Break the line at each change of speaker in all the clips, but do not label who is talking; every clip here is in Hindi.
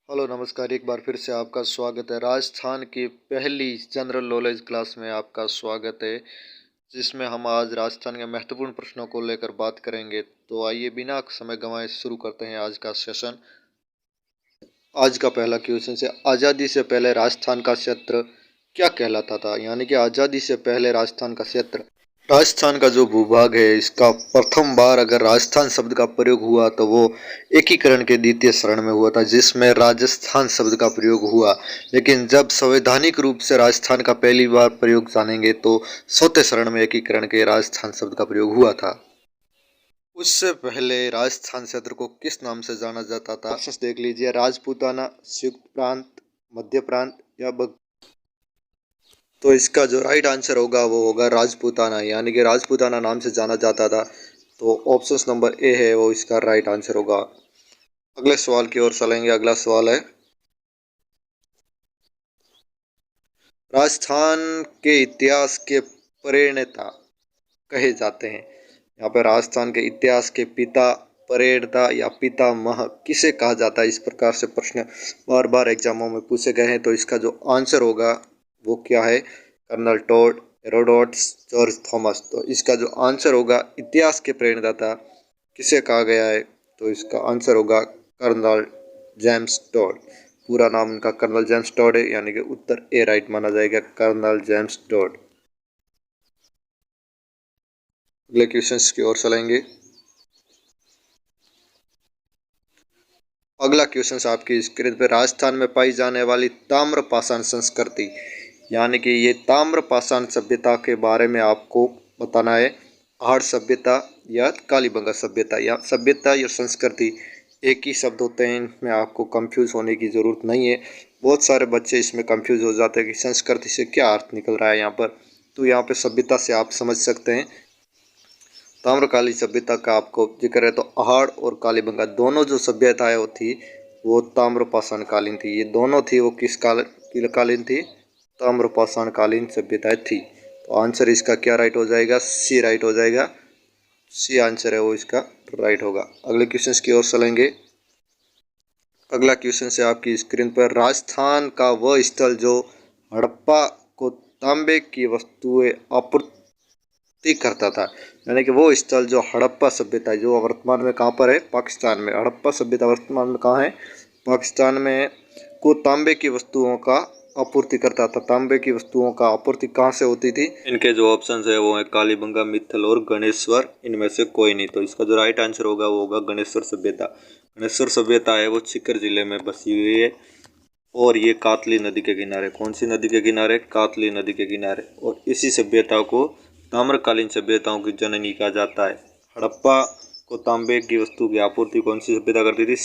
हेलो नमस्कार। एक बार फिर से आपका स्वागत है राजस्थान की पहली जनरल नॉलेज क्लास में। आपका स्वागत है जिसमें हम आज राजस्थान के महत्वपूर्ण प्रश्नों को लेकर बात करेंगे। तो आइए बिना समय गंवाए शुरू करते हैं आज का सेशन। आज का पहला क्वेश्चन से, आज़ादी से पहले राजस्थान का क्षेत्र क्या कहलाता था? यानी कि आज़ादी से पहले राजस्थान का क्षेत्र, राजस्थान का जो भूभाग है, इसका प्रथम बार अगर राजस्थान शब्द का प्रयोग हुआ तो वो एकीकरण के द्वितीय चरण में हुआ था, जिसमें राजस्थान शब्द का प्रयोग हुआ। लेकिन जब संवैधानिक रूप से राजस्थान का पहली बार प्रयोग जानेंगे तो चौथे चरण में एकीकरण के राजस्थान शब्द का प्रयोग हुआ था। उससे पहले राजस्थान क्षेत्र को किस नाम से जाना जाता था? ऑप्शंस देख लीजिए, राजपूताना, संयुक्त प्रांत, मध्य प्रांत या तो इसका जो राइट आंसर होगा वो होगा राजपूताना, यानी कि राजपूताना नाम से जाना जाता था। तो ऑप्शंस नंबर ए है वो इसका राइट आंसर होगा। अगले सवाल की ओर चलेंगे। अगला सवाल है, राजस्थान के इतिहास के प्रणेता कहे जाते हैं। यहाँ पे राजस्थान के इतिहास के पिता, प्रणेता या पितामह किसे कहा जाता है? इस प्रकार से प्रश्न बार बार एग्जामों में पूछे गए हैं। तो इसका जो आंसर होगा वो क्या है? Colonel Tod, Herodotus, George Thomas. तो इसका जो आंसर होगा, इतिहास के प्रणेता किसे कहा गया है? तो इसका आंसर होगा कर्नल जेम्स टोड। पूरा नाम उनका कर्नल जेम्स टोड है, यानी कि उत्तर ए राइट माना जाएगा, कर्नल जेम्स टोड। अगले क्वेश्चंस की ओर चलेंगे। अगला क्वेश्चन आपकी स्क्रीन पर, राजस्थान में पाई जाने वाली ताम्र पाषाण संस्कृति, यानी कि ये ताम्र पाषाण सभ्यता के बारे में आपको बताना है। आहड़ सभ्यता या कालीबंगा सभ्यता, या सभ्यता या संस्कृति एक ही शब्द होते हैं, इनमें आपको कंफ्यूज होने की ज़रूरत नहीं है। बहुत सारे बच्चे इसमें कंफ्यूज हो जाते हैं कि संस्कृति से क्या अर्थ निकल रहा है यहाँ पर। तो यहाँ पर सभ्यता से आप समझ सकते हैं। ताम्रकालीन सभ्यता का आपको जिक्र है तो आहड़ और कालीबंगा दोनों जो सभ्यताएं वो थी वो ताम्रपाषाण कालीन थी। ये दोनों थी वो किस कालीन थी? ताम्रपाषाण कालीन सभ्यताएं थी। तो आंसर इसका क्या राइट हो जाएगा? सी राइट हो जाएगा। सी आंसर है वो इसका राइट होगा। अगले क्वेश्चन की ओर चलेंगे। अगला क्वेश्चन है आपकी स्क्रीन पर, राजस्थान का वह स्थल जो हड़प्पा को तांबे की वस्तुएं आपूर्ति करता था, यानी कि वो स्थल जो हड़प्पा सभ्यता है, जो वर्तमान में कहाँ पर है? पाकिस्तान में। हड़प्पा सभ्यता वर्तमान में कहाँ है? पाकिस्तान में। को तांबे की वस्तुओं का आपूर्ति करता था। तांबे की वस्तुओं का आपूर्ति कहाँ से होती थी? इनके जो ऑप्शंस है वो है कालीबंगा, मित्तल और गणेश्वर। इनमें से कोई नहीं। तो इसका जो राइट आंसर होगा वो होगा गणेश्वर सभ्यता। गणेश्वर सभ्यता है वो सीकर जिले में बसी हुई है और ये कातली नदी के किनारे। कौन सी नदी के किनारे? कातली नदी के किनारे। और इसी सभ्यता को ताम्रकालीन सभ्यताओं की जननी कहा जाता है। हड़प्पा को तांबे की वस्तु की आपूर्ति कौन सी सभ्यता करती थी?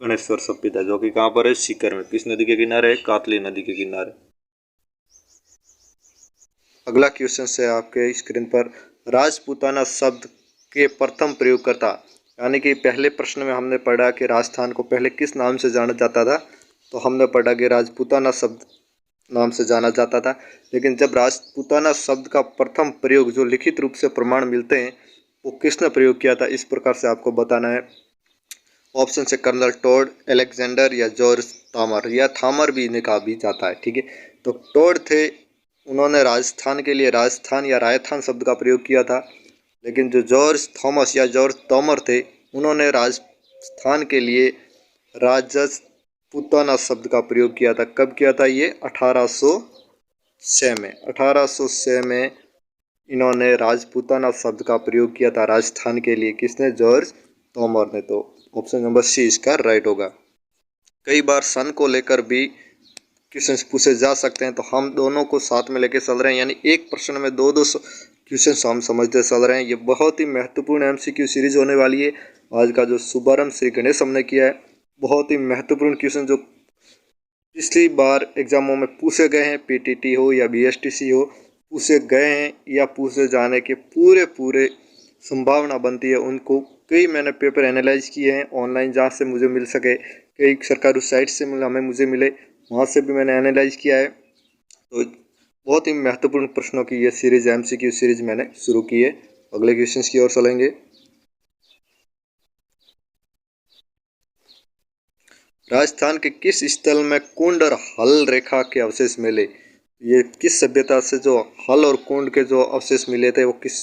गणेश्वर सभ्यता, जो कि कहाँ पर है? सीकर में। किस नदी के किनारे है? कातली नदी के किनारे। अगला क्वेश्चन है आपके स्क्रीन पर, राजपूताना शब्द के प्रथम प्रयोगकर्ता, यानी कि पहले प्रश्न में हमने पढ़ा कि राजस्थान को पहले किस नाम से जाना जाता था, तो हमने पढ़ा कि राजपूताना शब्द नाम से जाना जाता था। लेकिन जब राजपूताना शब्द का प्रथम प्रयोग जो लिखित रूप से प्रमाण मिलते हैं वो किसने प्रयोग किया था, इस प्रकार से आपको बताना है। ऑप्शन से कर्नल टोड, अलेक्जेंडर या जॉर्ज थामर, या थामर भी इन्हें कहा भी जाता है। ठीक है, तो टोड थे, उन्होंने राजस्थान के लिए राजस्थान या राजस्थान शब्द का प्रयोग किया था। लेकिन जो जॉर्ज थॉमस या जॉर्ज तोमर थे, उन्होंने राजस्थान के लिए राजपूताना शब्द का प्रयोग किया था। कब किया था ये? 1806 में। 1806 में इन्होंने राजपूताना शब्द का प्रयोग किया था राजस्थान के लिए। किसने? जॉर्ज तोमर ने। तो ऑप्शन नंबर सी इसका राइट होगा। कई बार सन को लेकर भी क्वेश्चन पूछे जा सकते हैं, तो हम दोनों को साथ में लेके चल रहे हैं, यानी एक प्रश्न में दो दो क्वेश्चन हम समझते चल रहे हैं। ये बहुत ही महत्वपूर्ण एमसीक्यू सीरीज होने वाली है। आज का जो शुभारंभ श्री गणेश हमने किया है, बहुत ही महत्वपूर्ण क्वेश्चन जो पिछली बार एग्जामों में पूछे गए हैं, पीटीटी हो या बीएसटीसी हो, पूछे गए हैं या पूछे जाने के पूरे पूरे संभावना बनती है। उनको कई मैंने पेपर एनालाइज किए हैं ऑनलाइन, जहाँ से मुझे मिल सके, कई सरकारी साइट से मुझे मिले, वहाँ से भी मैंने एनालाइज किया है। तो बहुत ही महत्वपूर्ण प्रश्नों की ये सीरीज, एमसीक्यू सीरीज मैंने शुरू की है। अगले क्वेश्चन की ओर चलेंगे। राजस्थान के किस स्थल में कुंड और हल रेखा के अवशेष मिले? ये किस सभ्यता से जो हल और कुंड के जो अवशेष मिले थे वो किस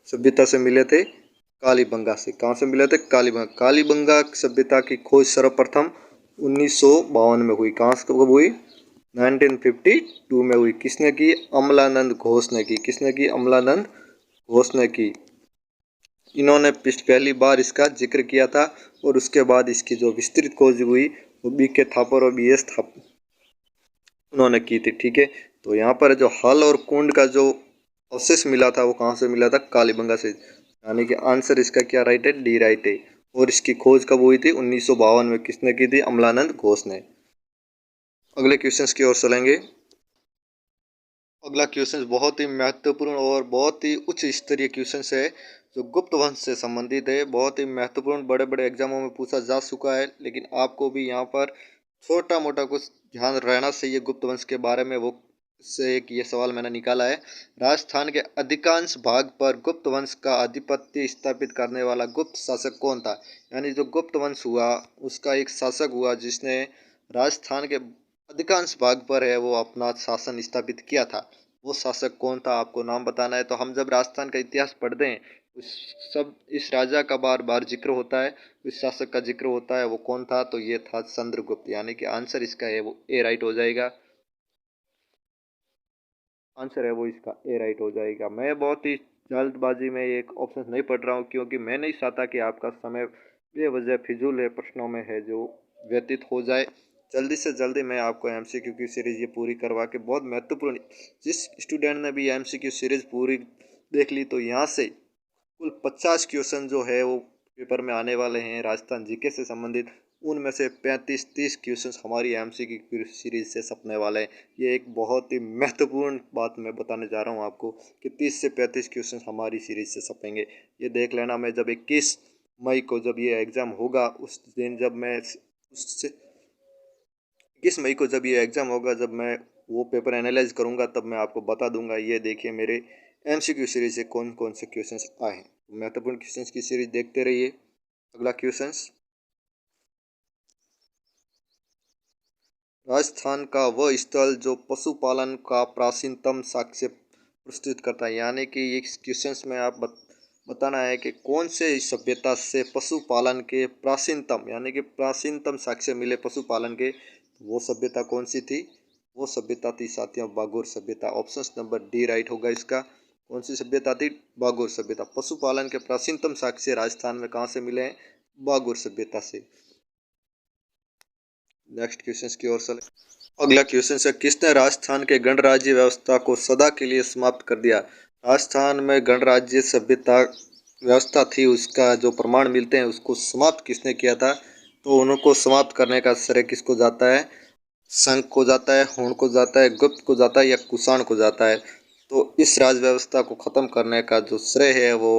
सभ्यता से मिले थे? कालीबंगा से। कहाँ से मिले थे? कालीबंगा। कालीबंगा सभ्यता की खोज सर्वप्रथम 1952 में हुई। कहाँ से कब हुई? 1952 में हुई। किसने की? अमलानंद घोष ने की। किसने की? अमलानंद घोष ने की। इन्होंने पहली बार इसका जिक्र किया था और उसके बाद इसकी जो विस्तृत खोज हुई वो बी के थापर और बी एस थापर उन्होंने की थी। ठीक है, तो यहाँ पर जो हल और कुंड का जो अवशेष मिला था वो कहाँ से मिला था? कालीबंगा से। यानी कि आंसर इसका क्या राइट है? डी राइट है। और इसकी खोज कब हुई थी? 1952 में। किसने की थी? अमलानंद घोष ने। अगले क्वेश्चंस की ओर चलेंगे। अगला क्वेश्चन बहुत ही महत्वपूर्ण और बहुत ही उच्च स्तरीय क्वेश्चन है जो गुप्त वंश से संबंधित है। बहुत ही महत्वपूर्ण, बड़े बड़े एग्जामों में पूछा जा चुका है, लेकिन आपको भी यहाँ पर छोटा मोटा कुछ ध्यान रहना चाहिए गुप्त वंश के बारे में। वो से एक ये सवाल मैंने निकाला है। राजस्थान के अधिकांश भाग पर गुप्त वंश का आधिपत्य स्थापित करने वाला गुप्त शासक कौन था? यानी जो गुप्त वंश हुआ उसका एक शासक हुआ जिसने राजस्थान के अधिकांश भाग पर है वो अपना शासन स्थापित किया था। वो शासक कौन था आपको नाम बताना है। तो हम जब राजस्थान का इतिहास पढ़ते हैं उस सब इस राजा का बार बार जिक्र होता है, इस शासक का जिक्र होता है। वो कौन था? तो ये था चंद्रगुप्त। यानी कि आंसर इसका है वो ए राइट हो जाएगा। आंसर है वो इसका ए राइट हो जाएगा। मैं बहुत ही जल्दबाजी में एक ऑप्शन नहीं पढ़ रहा हूँ क्योंकि मैं नहीं चाहता कि आपका समय बेवजह फिजूल है प्रश्नों में है जो व्यतीत हो जाए। जल्दी से जल्दी मैं आपको एमसीक्यू की सीरीज ये पूरी करवा के बहुत महत्वपूर्ण, जिस स्टूडेंट ने भी एमसीक्यू सीरीज पूरी देख ली तो यहाँ से कुल 50 क्वेश्चन जो है वो पेपर में आने वाले हैं राजस्थान जीके से संबंधित। उनमें से 35-30 क्वेश्चन हमारी एमसीक्यू की सीरीज से छपने वाले हैं। ये एक बहुत ही महत्वपूर्ण बात मैं बताने जा रहा हूँ आपको कि 30 से 35 क्वेश्चन हमारी सीरीज से छपेंगे। ये देख लेना। मैं जब 21 मई को जब ये एग्ज़ाम होगा उस दिन, जब मैं उससे 21 मई को जब ये एग्ज़ाम होगा, जब मैं वो पेपर एनालाइज करूँगा तब मैं आपको बता दूंगा। ये देखिए मेरे एमसीक्यू सीरीज से कौन कौन से क्वेश्चंस आए हैं। महत्वपूर्ण क्वेश्चंस की सीरीज देखते रहिए। अगला क्वेश्चंस, राजस्थान का वह स्थल जो पशुपालन का प्राचीनतम साक्ष्य प्रस्तुत करता है। यानी कि इस क्वेश्चंस में आप बताना है कि कौन से सभ्यता से पशुपालन के प्राचीनतम, यानी कि प्राचीनतम साक्ष्य मिले पशुपालन के, वो सभ्यता कौन सी थी? वो सभ्यता थी साथियों बागोर सभ्यता। ऑप्शन नंबर डी राइट होगा इसका। कौन सी सभ्यता थी? बागोर सभ्यता। पशुपालन के प्राचीनतम साक्ष्य राजस्थान में कहाँ से मिले हैं? बागोर सभ्यता से। नेक्स्ट क्वेश्चन की ओर चले। अगला क्वेश्चन है, किसने राजस्थान के गणराज्य व्यवस्था को सदा के लिए समाप्त कर दिया? राजस्थान में गणराज्य सभ्यता व्यवस्था थी, उसका जो प्रमाण मिलते हैं उसको समाप्त किसने किया था? तो उनको समाप्त करने का श्रेय किसको जाता है? शंख को जाता है, हुण को जाता है, गुप्त को जाता है या कुषाण को जाता है? तो इस राज व्यवस्था को ख़त्म करने का जो श्रेय है वो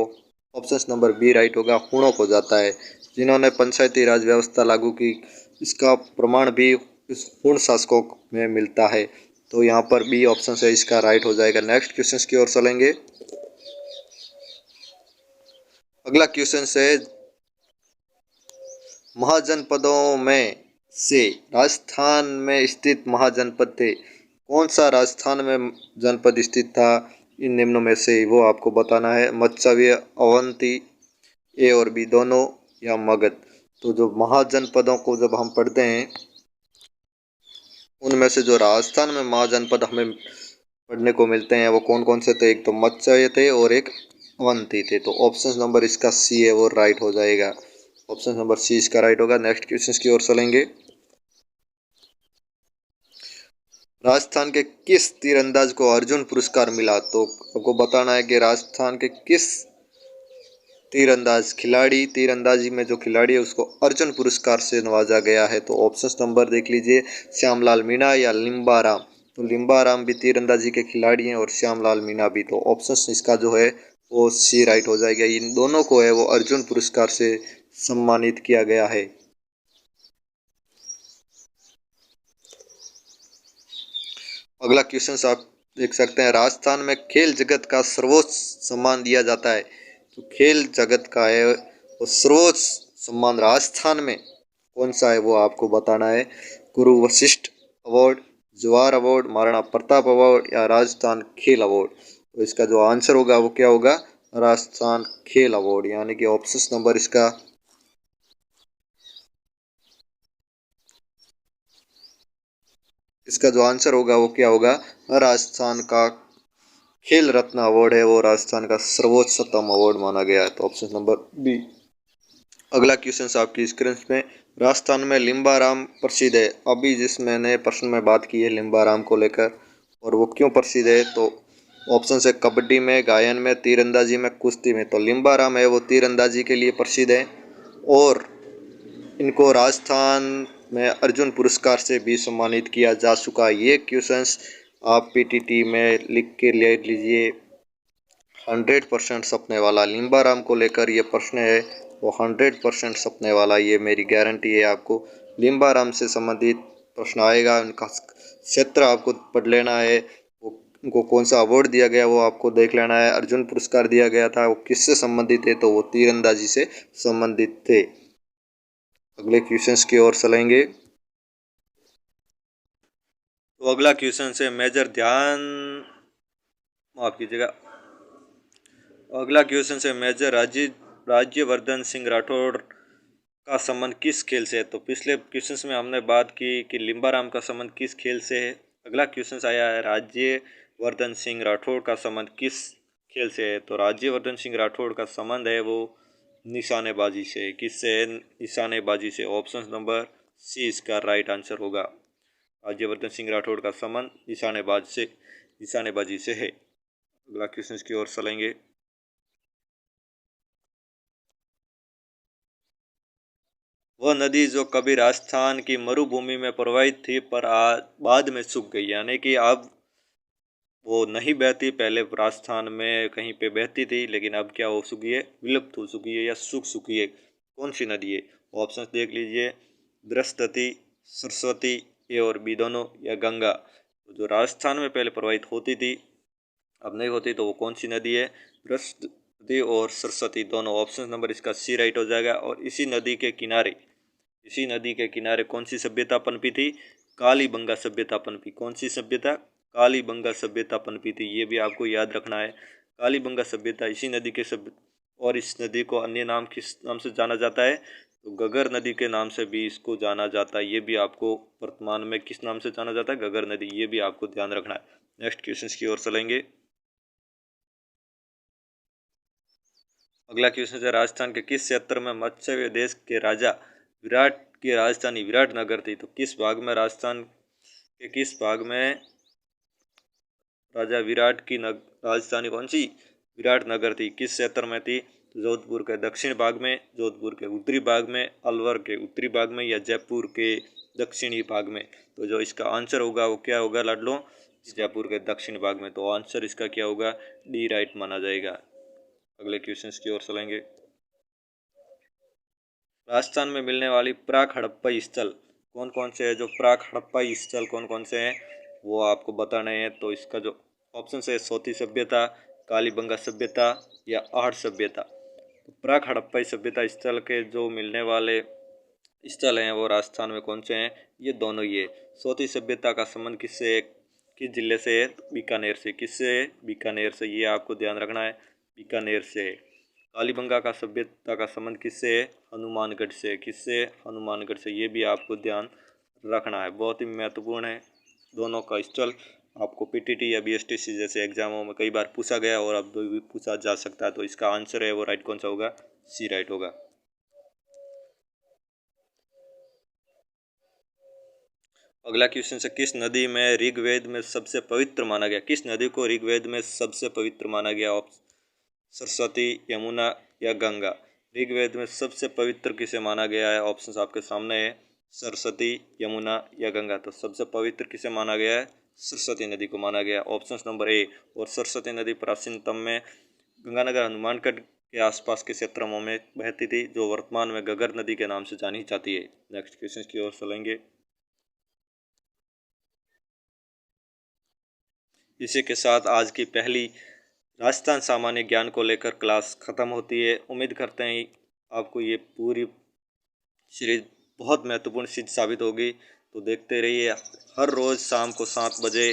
ऑप्शन नंबर बी राइट होगा, हुणों को जाता है, जिन्होंने पंचायती राज व्यवस्था लागू की। इसका प्रमाण भी इस हुण शासकों में मिलता है। तो यहाँ पर बी ऑप्शन है इसका राइट हो जाएगा। नेक्स्ट क्वेश्चन की ओर चलेंगे। अगला क्वेश्चन है, महाजनपदों में से राजस्थान में स्थित महाजनपद थे। कौन सा राजस्थान में जनपद स्थित था इन निम्नों में से? वो आपको बताना है। मत्स्यवी, अवंती, ए और बी दोनों, या मगध। तो जो महाजनपदों को जब हम पढ़ते हैं उनमें से जो राजस्थान में महाजनपद हमें पढ़ने को मिलते हैं वो कौन कौन से थे? एक तो मत्स्य थे और एक अवंती थे। तो ऑप्शन नंबर इसका सी है वो राइट हो जाएगा। ऑप्शन नंबर सी इसका राइट होगा। नेक्स्ट क्वेश्चन की ओर चलेंगे। राजस्थान के किस तीरंदाज को अर्जुन पुरस्कार मिला? तो आपको बताना है कि राजस्थान के किस तीरंदाज खिलाड़ी, तीरंदाजी में जो खिलाड़ी है उसको अर्जुन पुरस्कार से नवाजा गया है। तो ऑप्शन नंबर देख लीजिए, श्यामलाल मीणा या लिम्बाराम। तो लिम्बाराम भी तीरंदाजी के खिलाड़ी हैं और श्यामलाल मीणा भी। तो ऑप्शन इसका जो है वो सी राइट हो जाएगा। इन दोनों को है वो अर्जुन पुरस्कार से सम्मानित किया गया है। अगला क्वेश्चन आप देख सकते हैं, राजस्थान में खेल जगत का सर्वोच्च सम्मान दिया जाता है। तो खेल जगत का है वो सर्वोच्च सम्मान राजस्थान में कौन सा है वो आपको बताना है। गुरु Vashishtha award, Jawahar award, Maharana Pratap award या राजस्थान खेल अवार्ड। तो इसका जो आंसर होगा वो क्या होगा, राजस्थान खेल अवार्ड, यानी कि ऑप्शन नंबर इसका जो आंसर होगा वो क्या होगा, राजस्थान का खेल रत्न अवार्ड है वो राजस्थान का सर्वोच्चतम अवार्ड माना गया है। तो ऑप्शन नंबर बी। अगला क्वेश्चन आपकी स्क्रीन में, राजस्थान में लिम्बाराम प्रसिद्ध है। अभी जिस मैंने प्रश्न में बात की है लिम्बाराम को लेकर, और वो क्यों प्रसिद्ध है, तो ऑप्शन है कबड्डी में, गायन में, तीरंदाजी में, कुश्ती में। तो लिम्बाराम है वो तीरंदाजी के लिए प्रसिद्ध है, और इनको राजस्थान में अर्जुन पुरस्कार से भी सम्मानित किया जा चुका है। ये क्वेश्चंस आप पीटीटी में लिख के ले लीजिए। 100% सपने वाला लिम्बाराम को लेकर ये प्रश्न है, वो 100% सपने वाला, ये मेरी गारंटी है। आपको लिम्बाराम से संबंधित प्रश्न आएगा, उनका क्षेत्र आपको पढ़ लेना है, वो उनको कौन सा अवार्ड दिया गया वो आपको देख लेना है। अर्जुन पुरस्कार दिया गया था, वो किससे संबंधित है, तो वो तीरंदाजी से संबंधित थे। अगले क्वेश्चंस की ओर चलेंगे। तो अगला क्वेश्चन है मेजर ध्यान, माफ कीजिएगा, अगला क्वेश्चन है मेजर राज्यवर्धन सिंह राठौड़ का संबंध किस खेल से है। तो पिछले क्वेश्चंस में हमने बात की कि लिम्बाराम का संबंध किस खेल से है। अगला क्वेश्चन आया है राज्यवर्धन सिंह राठौड़ का संबंध किस खेल से है। तो राज्यवर्धन सिंह राठौड़ का संबंध है वो निशानेबाजी से। किससे है, निशानेबाजी से। ऑप्शन नंबर सी इसका राइट आंसर होगा। राज्यवर्धन सिंह राठौड़ का संबंध निशानेबाजी से है। अगला क्वेश्चन की ओर चलेंगे। वह नदी जो कभी राजस्थान की मरुभूमि में प्रवाहित थी पर बाद में सूख गई, यानी कि अब वो नहीं बहती, पहले राजस्थान में कहीं पे बहती थी लेकिन अब क्या हो चुकी है, विलुप्त हो चुकी है या सूख चुकी है। कौन सी नदी है, ऑप्शन देख लीजिए, बृहस्पति, सरस्वती, ए और बी दोनों, या गंगा। तो जो राजस्थान में पहले प्रवाहित होती थी अब नहीं होती, तो वो कौन सी नदी है, बृहस्पति और सरस्वती दोनों। ऑप्शन नंबर इसका सी राइट हो जाएगा। और इसी नदी के किनारे कौन सी सभ्यता पनपी थी, कालीबंगा सभ्यता पनपी। कौन सी सभ्यता, कालीबंगा सभ्यता पनपी थी, ये भी आपको याद रखना है। कालीबंगा सभ्यता इसी नदी के और इस नदी को अन्य नाम किस नाम से जाना जाता है, तो गगर नदी के नाम से भी इसको जाना जाता है। ये भी आपको वर्तमान में किस नाम से जाना जाता है, गगर नदी, ये भी आपको ध्यान रखना है। नेक्स्ट क्वेश्चन की ओर चलेंगे। अगला क्वेश्चन है राजस्थान के किस क्षेत्र में मत्स्य देश के राजा विराट की राजधानी विराटनगर थी। तो किस भाग में, राजस्थान के किस भाग में राजा विराट की राजधानी कौन सी, विराटनगर थी, किस क्षेत्र में थी, तो जोधपुर के दक्षिण भाग में, जोधपुर के उत्तरी भाग में, अलवर के उत्तरी भाग में, या जयपुर के दक्षिणी भाग में। तो जो इसका आंसर होगा वो क्या होगा लाडलो, जयपुर के दक्षिण भाग में। तो आंसर इसका क्या होगा, डी राइट माना जाएगा। अगले क्वेश्चन की ओर चलेंगे। राजस्थान में मिलने वाली प्राक हड़प्पा स्थल कौन कौन से है, जो प्राक हड़प्पा स्थल कौन कौन से हैं वो आपको बताने हैं। तो इसका जो ऑप्शन है सोती सभ्यता, कालीबंगा सभ्यता, या आहड़ सभ्यता। तो प्राक हड़प्पा सभ्यता स्थल के जो मिलने वाले स्थल हैं वो राजस्थान में कौन से हैं, ये दोनों ही है। सोती सभ्यता का संबंध किससे है, किस जिले से है, बीकानेर से। किससे है, बीकानेर से, ये आपको ध्यान रखना है, बीकानेर से है। कालीबंगा का सभ्यता का संबंध किससे है, हनुमानगढ़ से। किससे, हनुमानगढ़ से, ये भी आपको ध्यान रखना है, बहुत ही महत्वपूर्ण है। दोनों का स्थल आपको पीटीटी या बीएसटीसी जैसे एग्जामों में कई बार पूछा गया और अब भी पूछा जा सकता है। तो इसका आंसर है वो राइट कौन सा होगा, सी राइट होगा। अगला क्वेश्चन है किस नदी में ऋग्वेद में सबसे पवित्र माना गया, किस नदी को ऋग्वेद में सबसे पवित्र माना गया, सरस्वती, यमुना, या गंगा। ऋग्वेद में सबसे पवित्र किसे माना गया है, ऑप्शन आपके सामने है, सरस्वती, यमुना, या गंगा। तो सबसे पवित्र किसे माना गया है, सरस्वती नदी को माना गया। Option number A. और सरस्वती नदी प्राचीनतम में गंगानगर हनुमानगढ़ के आसपास के क्षेत्रों में बहती थी, जो वर्तमान में गगर नदी के नाम से जानी जाती है। नेक्स्ट क्वेश्चन की ओर चलेंगे। इसी के साथ आज की पहली राजस्थान सामान्य ज्ञान को लेकर क्लास ख़त्म होती है। उम्मीद करते हैं आपको ये पूरी सीरीज बहुत महत्वपूर्ण चीज़ साबित होगी। तो देखते रहिए, हर रोज़ शाम को 7 बजे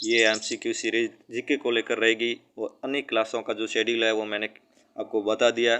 ये एमसीक्यू सीरीज जीके को लेकर रहेगी और अन्य क्लासों का जो शेड्यूल है वो मैंने आपको बता दिया।